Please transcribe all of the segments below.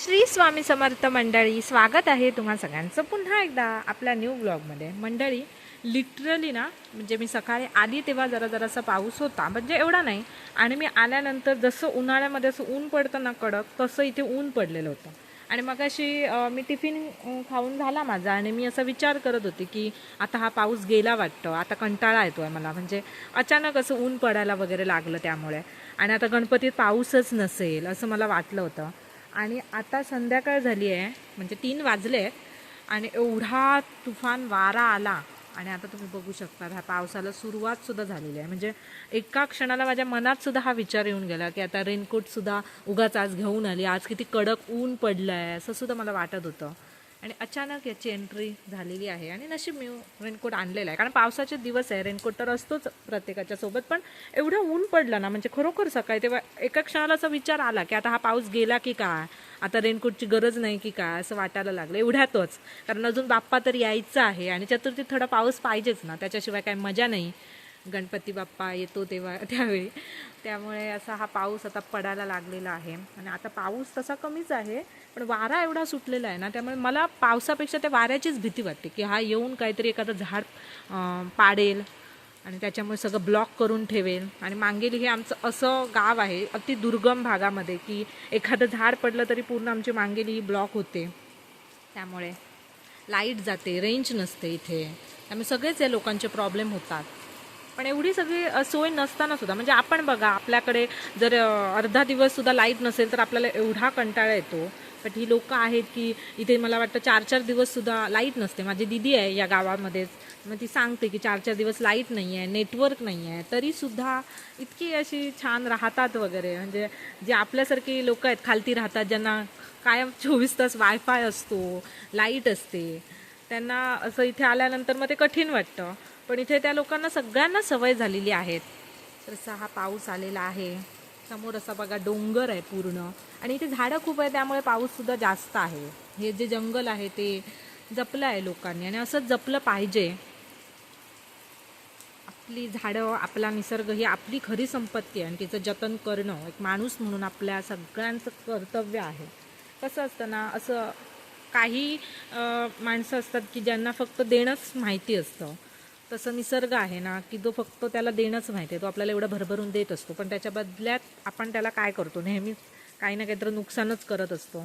श्री स्वामी समर्थ मंडळी, स्वागत आहे तुम्हा सगळ्यांचं पुन्हा एकदा आपल्या न्यू ब्लॉगमध्ये. मंडळी, लिटरली ना, म्हणजे मी सकाळी आली तेव्हा जरासा पाऊस होता, म्हणजे एवढा नाही. आणि मी आल्यानंतर जसं उन्हाळ्यामध्ये असं ऊन पडतं ना कडक, तसं इथे ऊन पडलेलं होतं. आणि मग अशी मी टिफिन खाऊन झाला माझा, आणि मी असा विचार करत होते की आता हा पाऊस गेला वाटतं, आता कंटाळा येतो आहे मला, म्हणजे अचानक असं ऊन पडायला वगैरे लागलं त्यामुळे. आणि आता गणपतीत पाऊसच नसेल असं मला वाटलं होतं. आणि आता संध्याकाळ झाली आहे, म्हणजे 3 वाजले आहेत, आणि एवढा तुफान वारा आला. आणि आता तुम्ही बघू शकता ह्या पावसाला सुरुवातसुद्धा झालेली आहे. म्हणजे एका क्षणाला माझ्या मनात सुद्धा हा विचार येऊन गेला की आता रेनकोटसुद्धा उगाच आज घेऊन आली, आज किती कडक ऊन पडलं आहे असं सुद्धा मला वाटत होतं. आणि अचानक याची एंट्री झालेली आहे. आणि नशीब मी रेनकोट आणलेला आहे, कारण पावसाचे दिवस आहे, रेनकोट तर असतोच प्रत्येकाच्या सोबत. पण एवढं ऊन पडलं ना, म्हणजे खरोखर सकाळी तेव्हा एका क्षणाला असा विचार आला की आता हा पाऊस गेला की काय, आता रेनकोटची गरज नाही की काय, असं वाटायला लागलं एवढ्यातच. कारण अजून बाप्पा तर यायचं आहे, आणि चतुर्थीत थोडा पाऊस पाहिजेच ना, त्याच्याशिवाय काय मजा नाही. गणपती बाप्पा येतो तेव्हा त्यावेळी. त्यामुळे असा हा पाऊस आता पडायला लागलेला आहे. आणि आता पाऊस तसा कमीच आहे, पण वारा एवढा सुटलेला आहे ना, त्यामुळे मला पावसापेक्षा त्या वाऱ्याचीच भीती वाटते की हा येऊन काहीतरी एखादं झाड पाडेल आणि त्याच्यामुळे सगळं ब्लॉक करून ठेवेल. आणि मांगेली हे आमचं असं गाव आहे अति दुर्गम भागामध्ये की एखादं झाड पडलं तरी पूर्ण आमची मांगेली ही ब्लॉक होते. त्यामुळे लाईट जाते, रेंज नसते इथे, त्यामुळे सगळेच या लोकांचे प्रॉब्लेम होतात. पण एवढी सगळी सोय नसताना सुद्धा, म्हणजे आपण बघा, आपल्याकडे जर अर्धा दिवससुद्धा लाईट नसेल तर आपल्याला एवढा कंटाळा येतो. पण ही लोकं आहेत की इथे मला वाटतं 4-4 दिवससुद्धा लाईट नसते. माझी दिदी आहे या गावामध्येच, मग ती सांगते की 4-4 दिवस लाईट नाही आहे, नेटवर्क नाही आहे, तरीसुद्धा इतकी अशी छान राहतात वगैरे. म्हणजे जे आपल्यासारखी लोकं आहेत खालती राहतात, ज्यांना कायम 24 तास वायफाय असतो, लाईट असते, त्यांना असं इथे आल्यानंतर मग ते कठीण वाटतं. पण इथे त्या लोकांना सगळ्यांना सवय झालेली आहेत. तर असा हा पाऊस आलेला आहे. समोर असा बघा डोंगर आहे पूर्ण, आणि इथे झाडं खूप आहे, त्यामुळे पाऊससुद्धा जास्त आहे. हे जे जंगल आहे ते जपलं आहे लोकांनी, आणि असंच जपलं पाहिजे. आपली झाडं, आपला निसर्ग ही आपली खरी संपत्ती आहे, आणि तिचं जतन करणं एक माणूस म्हणून आपल्या सगळ्यांचं कर्तव्य आहे. कसं असतं ना, असं काही माणसं असतात की ज्यांना फक्त देणंच माहिती असतं. तसं निसर्ग आहे ना, की जो फक्त त्याला देणंच माहिती आहे, तो आपल्याला एवढं भरभरून देत असतो, पण त्याच्या बदल्यात आपण त्याला काय करतो, नेहमीच काही ना काहीतरी नुकसानच करत असतो.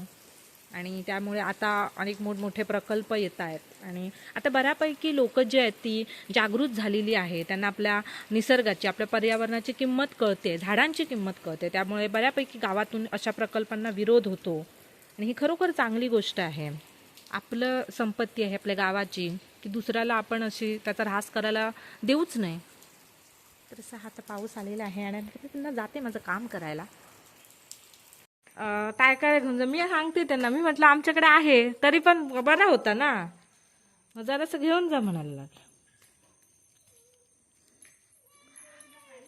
आणि त्यामुळे आता अनेक मोठमोठे प्रकल्प येत आहेत, आणि आता बऱ्यापैकी लोक जे आहेत ती जागृत झालेली आहे. त्यांना आपल्या निसर्गाची, आपल्या पर्यावरणाची किंमत कळते, झाडांची किंमत कळते. त्यामुळे बऱ्यापैकी गावातून अशा प्रकल्पांना विरोध होतो, आणि ही खरोखर चांगली गोष्ट आहे. आपलं संपत्ती आहे आपल्या गावाची, की दुसऱ्याला आपण अशी त्याचा ऱ्हास करायला देऊच नाही. तर असा हा पाऊस आलेला आहे, आणि पुन्हा जाते माझं काम करायला. काय काय म्हणजे मी सांगते त्यांना, मी म्हटलं आमच्याकडे आहे, तरी पण बरा होता ना, मग जरासं घेऊन जा म्हणाला.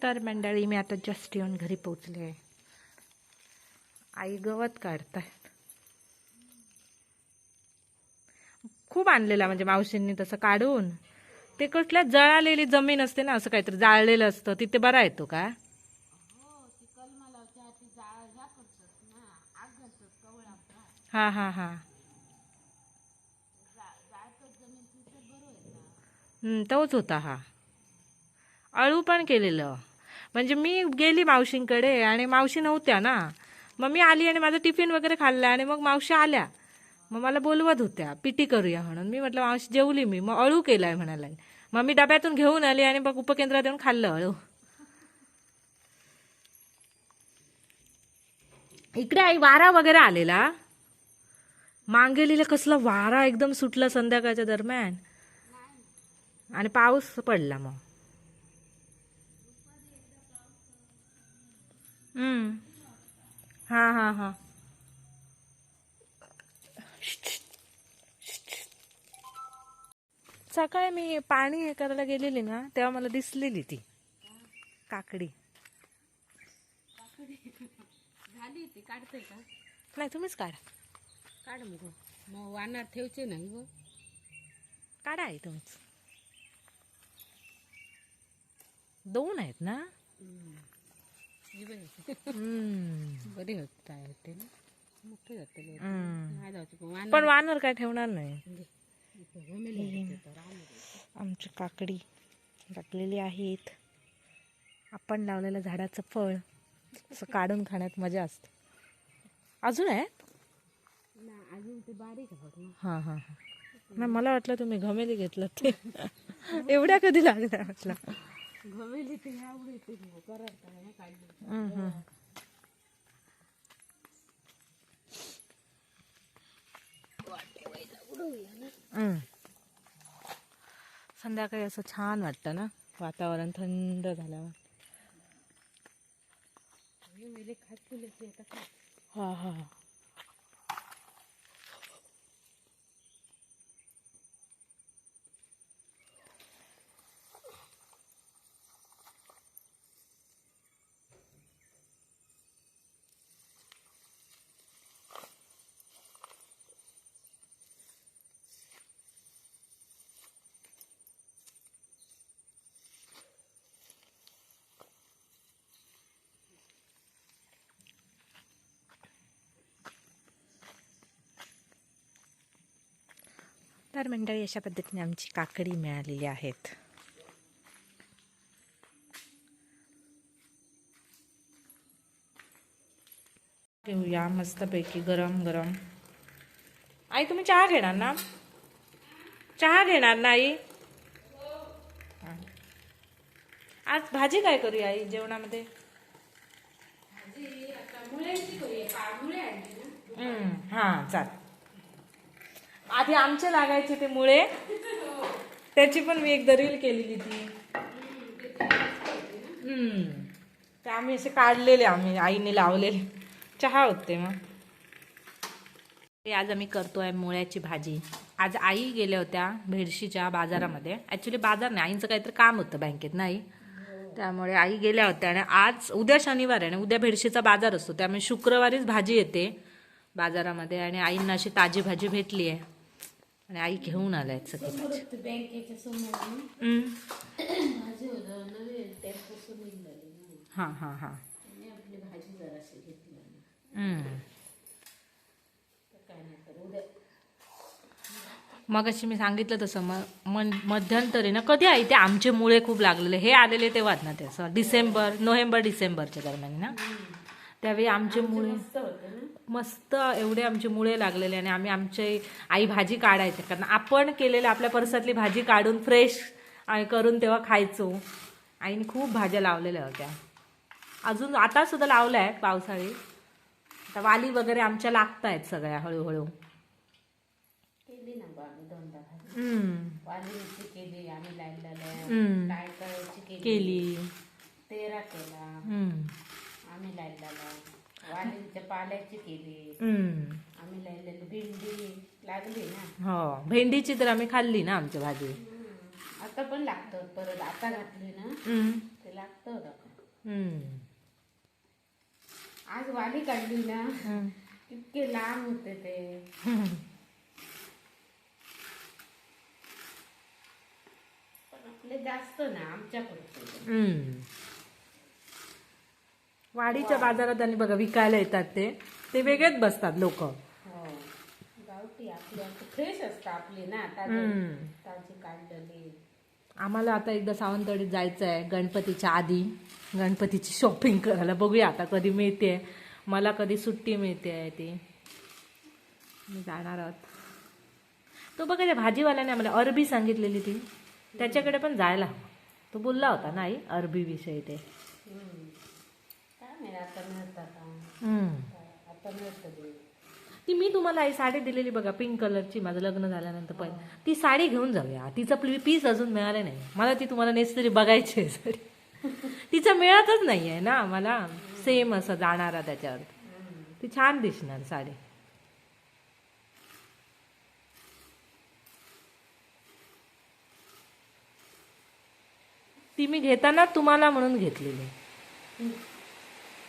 तर मंडळी, मी आता जस्ट येऊन घरी पोचले. आई गवत काढताय. खूप आणलेला, म्हणजे मावशींनी तसं काढून. ते कुठल्या जळालेली जमीन असते ना, असं काहीतरी जाळलेलं असतं, तिथे बरा येतो का? हा हा हा. तोच होता हा. अळू पण केलेलं. म्हणजे मी गेली मावशींकडे, आणि मावशी नव्हत्या ना, मग मी आली आणि माझं टिफिन वगैरे खाल्लं, आणि मग मावशी आल्या, मग मला बोलवत होत्या पिटी करूया म्हणून. मी म्हटलं मावशी जेवली मी, मग अळू केलाय म्हणाला. मग मी डब्यातून घेऊन आली, आणि मग उपकेंद्रात येऊन खाल्लं अळू. इकडे आई वारा वगैरे आलेला, मांगेलीला कसला वारा एकदम सुटला संध्याकाळच्या दरम्यान, आणि पाऊस पडला मग. हम्म. हा हा हा. सकाळी मी पाणी हे करायला गेलेली ना, तेव्हा मला दिसलेली ती काकडी. झाली ती काढते का? नाही, तुम्हीच काढा. काढ मग वानात ठेवचे नाही ग. काढा आहे तुम्हीच. 2 आहेत ना. ही बरी हम्म. बरी होत आहे ते ना. मोठे जाते हम्म. नाही जायचं पण वानर पण वानर काय ठेवणार नाही. इथं घमेले येते तर राहणार. आमची काकडी लागलेली आहेत. आपण लावलेलं झाडाचं फळ असं काढून खाण्यात मजा असते. अजून आहे. ना अजून ते बारीक होत ना. हां हां हां. नाही मला वाटलं तुम्ही घमेली घेतलं ते. एवढ्या कधी लागल्या म्हटलं. घमेली ते आवडी ते करत आहे काढली. हम्म. हम्म. संध्याकाळी असं छान वाटतं ना, वातावरण थंड झाल्यावर. घमेले खात तुले ते आता हा हा. तर मंडळी अशा पद्धतीने आमची काकडी मिळालेली आहेत. घेऊया मस्तपैकी गरम गरम. आई तुम्ही चहा घेणार ना? चहा घेणार ना आई? हा. आज भाजी काय करूया आई जेवणामध्ये? हां चाल. आधी आमचे लागायचे ते मुळे, त्याची पण मी एकदा रील केलेली ती. ते आम्ही असे काढलेले, आम्ही आईने लावलेले चहा होते. मग ते आज आम्ही करतोय मुळ्याची भाजी. आज आई गेल्या होत्या भेडशीच्या बाजारामध्ये. ॲक्च्युली बाजार नाही, आईचं काहीतरी काम होतं बँकेत नाही, त्यामुळे आई गेल्या होत्या. आणि आज उद्या शनिवार आहे आणि उद्या भेडशीचा बाजार असतो, त्यामुळे शुक्रवारीच भाजी येते बाजारामध्ये. आणि आईंना अशी ताजी भाजी भेटली आहे आणि आई घेऊन आल्या आहेत सगळी भाजी. बँकेच्या समोर भाजी होतं नवीन त्यापासून निघाली ना. हां हां हां. त्याने आपली भाजी जराशी घेतली. काय नाही तर उद्या मग अशी मी सांगितलं तसं मध्यंतरी ना, कधी आई ते आमचे मुळे खूप लागलेले हे आलेले तेव्हाच ना, ते असं नोव्हेंबर डिसेंबरच्या दरम्यान ना, त्यावेळी आमचे मुळे मस्त एवढे आमचे मुळे लागलेले. आणि आम्ही आमचे आई भाजी काढायचे, कारण आपण केलेल्या आपल्या परसातली भाजी काढून फ्रेश करून तेव्हा खायचो. आईने खूप भाज्या लावलेल्या होत्या, अजून आता सुद्धा लावल्या आहेत पावसाळी. आता वाली वगैरे आमच्या लागत आहेत सगळ्या हळूहळू. केली ना आम्ही दोनदा भाजी. वालीची केली आम्ही, लायला केली. तेरा केला आम्ही, लायला वालीच्या पाल्याची केली आम्ही, लायलेली भेंडी लागली ना. हो, भेंडीची तर आम्ही खाल्ली ना आमची भाजी. आता पण लागतं, परत आता घातली ना ते लागतं. आज वाली काढली ना, इतके लांब होते ते. पण आपले जास्त ना आमच्याकडे. वाडीच्या बाजारात आणि बघा विकायला येतात ते वेगळेच बसतात लोक. गावठी आपली फ्रेश असतात आपली ना, ताजी काढलेली. आम्हाला आता एकदा सावंतवाडीत जायचं आहे गणपतीच्या आधी, गणपतीची शॉपिंग करायला. बघूया आता कधी मिळते, मला कधी सुट्टी मिळते आहे ती, मी जाणार आहोत. तो बघा त्या भाजीवाल्याने आम्हाला अरबी सांगितलेली ती, त्याच्याकडे पण जायला. तो बोलला होता नाही अरबी विषयी ते. काय नाही आता मिळतात, आता मिळतं. ती मी तुम्हाला आई साडी दिलेली बघा पिंक कलरची, माझं लग्न झाल्यानंतर पण ती साडी घेऊन जाऊया. तिचं पीस अजून मिळाले नाही मला, ती तुम्हाला नेसतरी बघायची आहे साडी. तिचं मिळतच नाही आहे ना मला सेम असं जाणारा त्याच्यावर. ती छान दिसणार साडी. ती मी घेताना तुम्हाला म्हणून घेतलेली,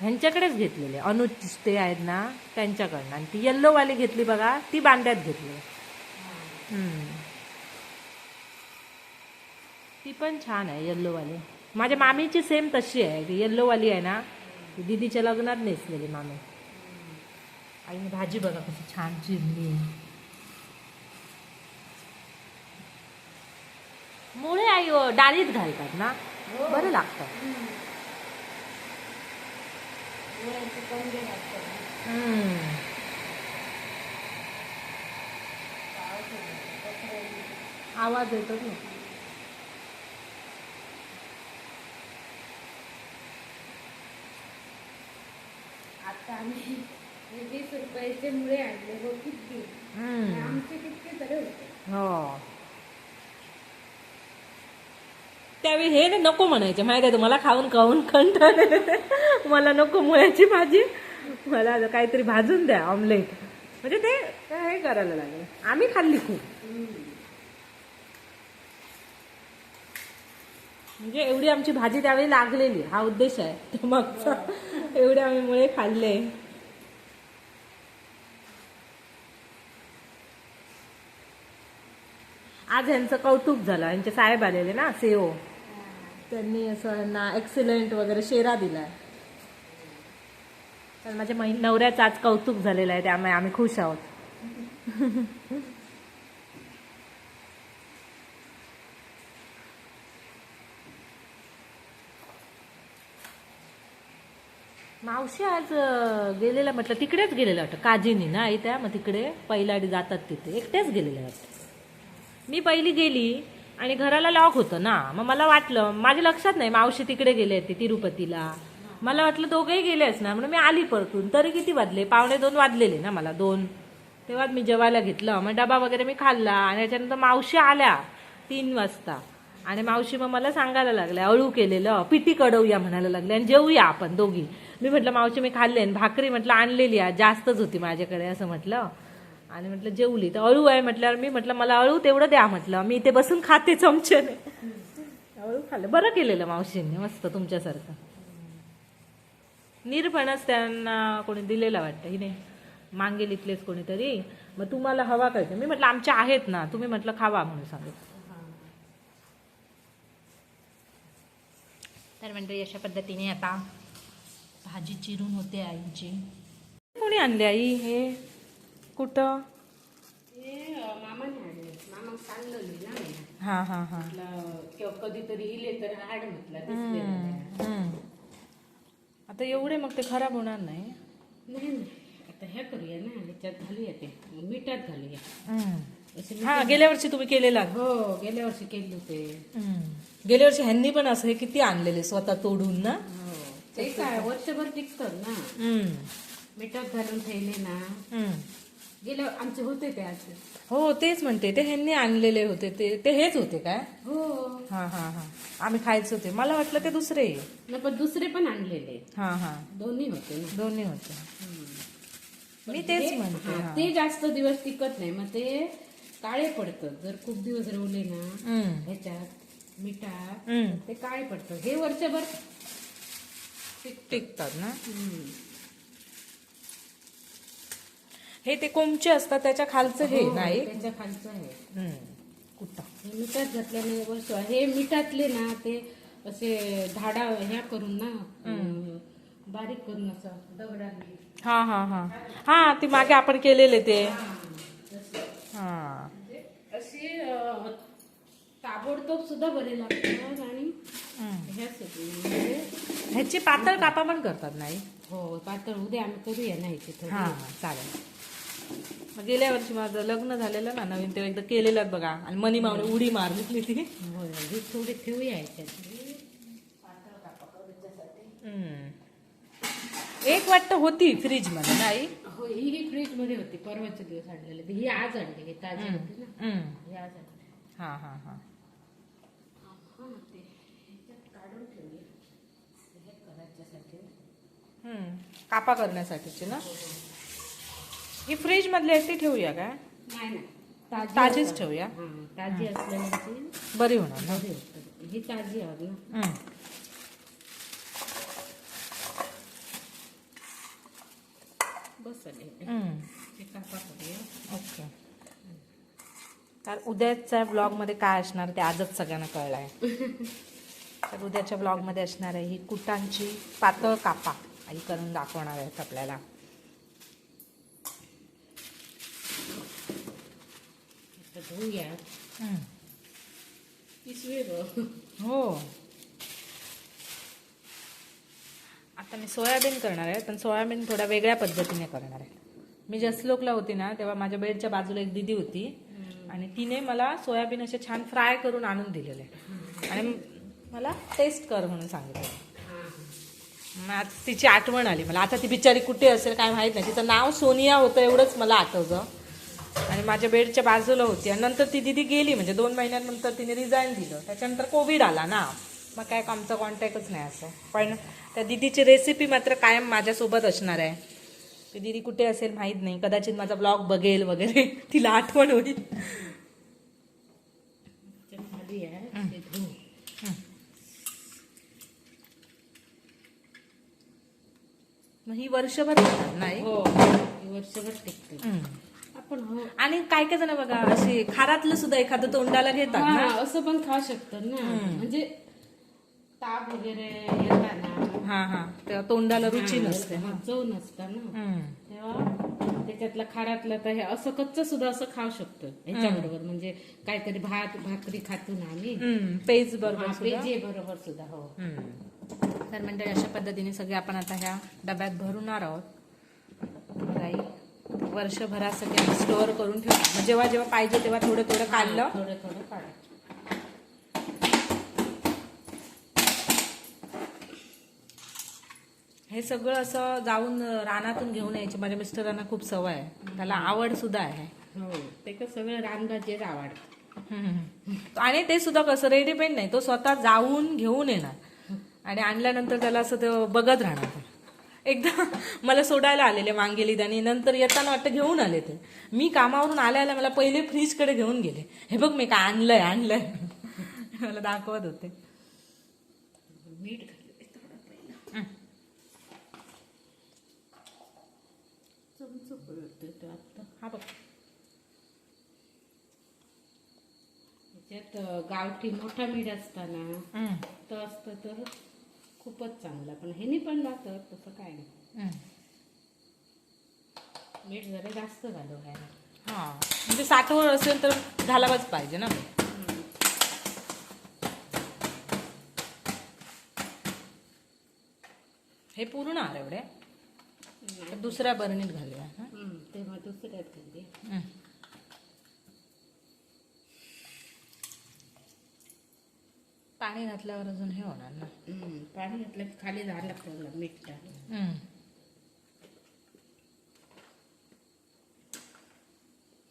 ह्यांच्याकडेच घेतलेले अनुज ते आहेत ना त्यांच्याकडनं. आणि ती येल्लोवाली घेतली बघा, ती बांड्यात घेतली. ती पण छान आहे येल्लोवाली. माझ्या मामीची सेम तशी आहे, ती येल्लोवाली आहे ना, ती दीदीच्या लग्नात नेसलेली मामी. आईने भाजी बघा कशी छान चिरली आहे. मुळे आई डाळीत घालतात ना, बरं लागतं. आवाज येतो ना. आता आम्ही 20 रुपयाचे मुळे आणले हो किती. आमचे कितके तरी होते. हो, त्यावेळी हे ना नको म्हणायचे माहिती आहे तुम्हाला, खाऊन खाऊन कंटाळले. मला नको मुळ्याची भाजी, मला काहीतरी भाजून द्या ऑमलेट. म्हणजे ते हे करायला लागलं. आम्ही खाल्ली खूप, म्हणजे एवढी आमची भाजी त्यावेळी लागलेली, हा उद्देश आहे तर मग एवढे आम्ही मुळे खाल्ले. आज यांचं कौतुक झालं, यांचे साहेब आलेले ना सीओ, त्यांनी असं ना एक्सिलेंट वगैरे शेरा दिलाय. तर माझ्या नवऱ्याचं आज कौतुक झालेलं आहे, त्यामुळे आम्ही खुश आहोत. मावशी आज गेलेला म्हटलं, तिकडेच गेलेला वाटतं काजीनी ना आई त्या, मग तिकडे पहिल्या जातात तिथे एकटेच गेलेले वाटतं. मी पहिली गेली आणि घराला लॉक होतं ना, मग मला वाटलं, माझ्या लक्षात नाही मावशी तिकडे गेले ते तिरुपतीला. मला वाटलं दोघेही गेलेच ना, म्हणून मी आली परतून. तरी किती वाजले, 1:45 वाजलेले ना मला, 2. तेव्हाच मी जेवायला घेतलं, मग डबा वगैरे मी खाल्ला. आणि त्याच्यानंतर मावशी आल्या 3 वाजता, आणि मावशी मग मला सांगायला लागल्या, अळू केलेलं पिठी कडवूया म्हणायला लागले, आणि जेवूया आपण दोघी. मी म्हटलं मावशी मी खाल्ले, भाकरी म्हटलं आणलेली आहे, जास्तच होती माझ्याकडे असं म्हटलं. आणि म्हटलं जेवली तर अळू आहे म्हटल्यावर मी म्हटलं मला अळू तेवढं द्या म्हटलं, मी इथे बसून खाते चमच्याने. अळू खाल्लं, बरं केलेलं मावशींनी, मस्त तुमच्यासारखं. निरफणस त्यांना कोणी दिलेला वाटतं, हिने मागेल इथलेच कोणीतरी. मग तुम्हाला हवा कळते, मी म्हटलं आमच्या आहेत ना, तुम्ही म्हटलं खावा म्हणून सांगितलं. तर म्हणजे अशा पद्धतीने आता भाजी चिरून होते आईची. कोणी आणले आई हे, कुठं? हे मामाने आणले, मामा सांगलेली ना मी. हा हा हा, किंवा कधीतरी इले तर हाड म्हटलं दिसले. आता एवढे मग ते खराब होणार नाही. नाही आता ह्या करूया ना, ह्याच्यात घालूया ते मिठात घालूया. हा, गेल्या वर्षी तुम्ही केलेला. हो, गेल्या वर्षी केले होते. गेल्या वर्षी ह्यांनी पण असं हे किती आणलेले स्वतः तोडून ना. हो, ते काय वर्षभर टिकतात ना, मिठात घालून ठेवले ना. गेल्या आमचे होते ते आज. हो तेच म्हणते, ते ह्यांनी आणलेले होते ते हेच होते काय? हो, हा हा हा, आम्ही खायचे होते, मला वाटलं ते दुसरे. नाही पण दुसरे पण आणलेले. हा हा, दोन्ही होते ना, दोन्ही होते. मी तेच म्हणते. ते जास्त दिवस टिकत नाही, मग ते काळे पडतात जर खूप दिवस रवले ना ह्याच्यात मिठात, ते काळे पडतात. हे वर्षभर टिकतात ना. हे ते कोमचे असतात त्याच्या खालचं हे नाही, त्याच्या खालचं आहे कुठं. हे मिठात घातल्याने वर्ष, हे मिठातले ना ते असे धाडा ह्या करून ना, बारीक करून असं दगडाने. हा हा हा हा, ती मागे आपण केलेले ते. हा, असे ताबडतोब सुद्धा बरे लागतात. आणि ह्याची पातळ कापा पण करतात नाही. हो, पातळ उद्या आम्ही करूया ना ह्याची. हा चालेल. मग गेल्या वर्षी माझं लग्न झालेलं ना नवीन, तेव्हा एकदा केलेलं बघा, आणि मनी मावने उडी मारली ती. ही थोडी ठेवूया ह्याच्यात. एक वाटतं होती फ्रीज मध्ये नाही. हो, ही फ्रीज मध्ये होती, परवाचे दिवस आणलेली. ही आज आणली, ही ताजी होती ना, ही आज आणली. हा हा हा, ते ह्याच्यात काढून ठेवूया हे करायच्यासाठी. कापा करण्यासाठीची ना. ही फ्रीज मधली आहे ती ठेवूया काय? नाही ना, ताजीच ठेवूया. ताजी असल्याची बरी होणार ना. ही ताजी आहे ना. बस आले कापा करूया. ओके. तर उद्याच्या ब्लॉग मध्ये काय असणार ते आजच सगळ्यांना कळलं आहे. तर उद्याच्या ब्लॉग मध्ये असणार आहे ही कुटांची पातळ कापा आई करून दाखवणार आहेत आपल्याला. धुया हम्म. पिशवी ग. हो. आता मी सोयाबीन करणार आहे, पण सोयाबीन थोड्या वेगळ्या पद्धतीने करणार आहे. मी जसलोकला होती ना तेव्हा माझ्या बेडच्या बाजूला एक दीदी होती आणि तिने मला सोयाबीन असे छान फ्राय करून आणून दिलेले आणि मला टेस्ट कर म्हणून सांगितलं. मग आज तिची आठवण आली मला. आता ती बिचारी कुठे असेल काय माहीत नाही. तिचं नाव सोनिया होतं एवढंच मला आठवतं आणि माझ्या बेडच्या बाजूला होती. आणि नंतर ती दिदी गेली, म्हणजे 2 महिन्यांनंतर तिने रिझाईन दिलं. त्याच्यानंतर कोविड आला ना, मग काय आमचा कॉन्टॅक्टच नाही असं. पण त्या दिदीची रेसिपी मात्र कायम माझ्यासोबत असणार आहे. ती दिदी कुठे असेल माहीत नाही, कदाचित माझा ब्लॉग बघेल वगैरे, तिला आठवण होईल. खाली आहे ते धु. मग ही वर्षभर खातात नाही. हो हे वर्षभर टिकते. आपण हो आणि काय काय जण बघा अशी खारातलं सुद्धा एखादं तोंडाला घेतात हा, ना. असं पण खाऊ शकतात ना. म्हणजे ताप वगैरे येताना हा हा, तेव्हा तोंडाला रुची नसते. चव नसतं ना, हम्म. तेव्हा त्याच्यातलं खारातलं तर हे असं कच्च सुद्धा असं खाऊ शकतो ह्याच्याबरोबर. म्हणजे काहीतरी भात भाकरी खातो ना आम्ही, पेज बरोबर सुद्धा. पेजे बरोबर सुद्धा. हो तर मंडळी अशा पद्धतीने सगळे आपण आता ह्या डब्यात भरूणार आहोत. काही वर्षभरासाठी आम्ही स्टोअर करून ठेवू. मग जेव्हा जेव्हा पाहिजे तेव्हा थोडं थोडं काढलं. थोडं थोडं काढायचं. हे सगळं असं जाऊन रानातून घेऊन यायची माझ्या मिस्टरांना खूप सवय आहे. त्याला आवड सुद्धा आहे. हो ते कसं सगळं रानभाजीच आवडतं. आणि ते सुद्धा कसं रेडीमेड नाही, तो स्वतः जाऊन घेऊन येणार आणि आणल्यानंतर त्याला असं ते बघत राहणार. एकदा मला सोडायला आलेले मांगेलीत आणि नंतर येताना वाटतं घेऊन आले. ते मी कामावरून आल्या मला पहिले फ्रीजकडे घेऊन गेले. हे बघ मी काय आणलंय मला दाखवत होते. मीठ घातलं थोडं पहिलं. चमचं पडतं तो आता. हा बघ, त्याच्यात गावठी मोठा मीठ असताना तर असतं तर खूपच चांगला. पण ह्यानी पण लागतं तसं काय नाही. मीठ जरा जास्त घालू काय. हा म्हणजे साठवण असेल तर घालावाच पाहिजे ना. हे पूर्ण आलं एवढे. दुसऱ्या बरणीत घालूया. तेव्हा दुसऱ्यात घालूया. पाणी घातल्यावर अजून हे होणार ना. पाणी घातलं की खाली झालं लागतं मीठ टाकलं.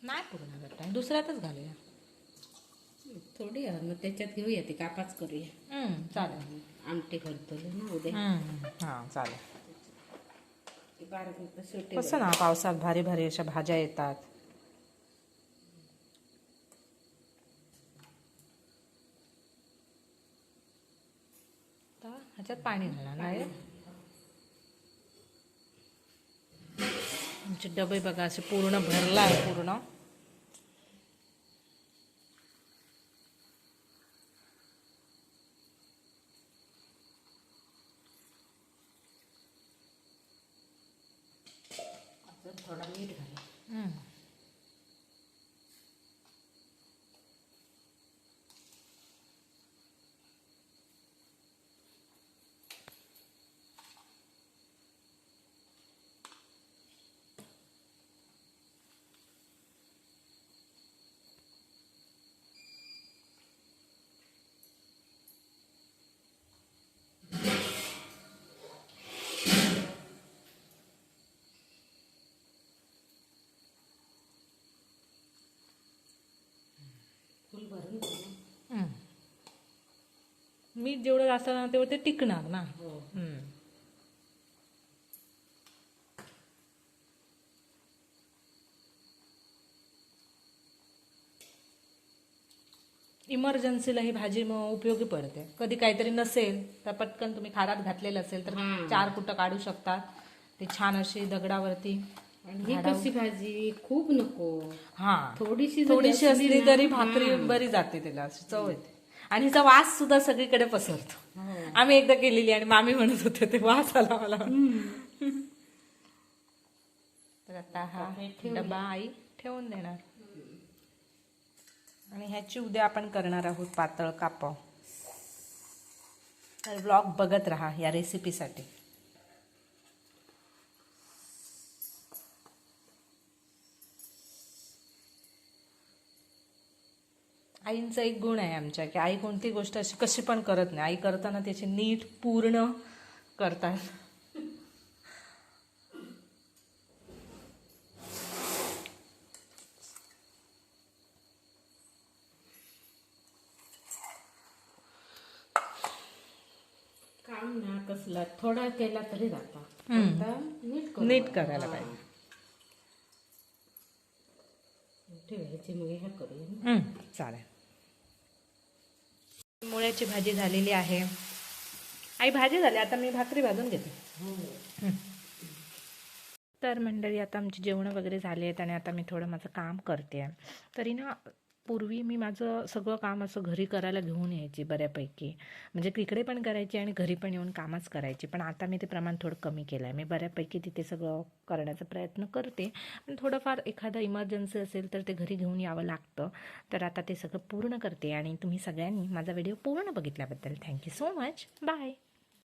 नाही पूर्ण घालता, दुसऱ्यातच घालूया. थोडी मग त्याच्यात घेऊया ते कापाच करूया. चालेल. आमटी करतो ना उद्या. हा चालेल. बारीक शेवटी कसं ना पावसात भारी भारी अशा भाज्या येतात. ह्याच्यात पाणी घालणार नाही. आमचे डबे बघा असे पूर्ण भरला आहे पूर्ण. थोडा मीठ घाला. फुल भरून घाला. मीठ जेवढं जास्त ना तेवढं ते टिकणार ना. इमर्जन्सीला ही भाजी मग उपयोगी पडते. कधी काहीतरी नसेल तर पटकन तुम्ही खारात घातलेलं असेल तर 4 कुटं काढू शकतात. ते छान अशी दगडावरती. आणि ही कशी भाजी खूप नको. हा थोडीशी असली तरी भाकरी बरी जाते, त्याला अशी चव येते. आणि हिचा वास सुद्धा सगळीकडे पसरतो. आम्ही एकदा केलेली आणि मामी म्हणत होते ते वास आला मला. तर आता हा डबा आई ठेवून देणार. आणि ह्याची उद्या आपण करणार आहोत पातळ कापाव. तर ब्लॉग बघत राहा या रेसिपीसाठी. आईंचा एक गुण आहे आमच्या, की आई कोणती गोष्ट अशी कशी पण करत नाही. आई करताना त्याची नीट पूर्ण करतात. काम ना कसला थोडा केला तरी जाता. नीट करायला पाहिजे. ठेवायची मग ह्या करूया. चालेल. मुळ्याची भाजी झालेली आहे. आई भाजी झाली, आता मी भाकरी भाजून घेते. तर मंडळी आता आमची जेवणं वगैरे झाली आहेत आणि आता मी थोडं माझं काम करते. तरी ना पूर्वी मी माझं सगळं काम असं घरी करायला घेऊन यायची बऱ्यापैकी, म्हणजे तिकडे पण करायची आणि घरी पण येऊन कामच करायची. पण आता मी ते प्रमाण थोडं कमी केलं आहे. मी बऱ्यापैकी तिथे सगळं करण्याचा प्रयत्न करते, पण थोडंफार एखादा इमर्जन्सी असेल तर ते घरी घेऊन यावं लागतं. तर आता ते सगळं पूर्ण करते. आणि तुम्ही सगळ्यांनी माझा व्हिडिओ पूर्ण बघितल्याबद्दल थँक्यू सो मच. बाय.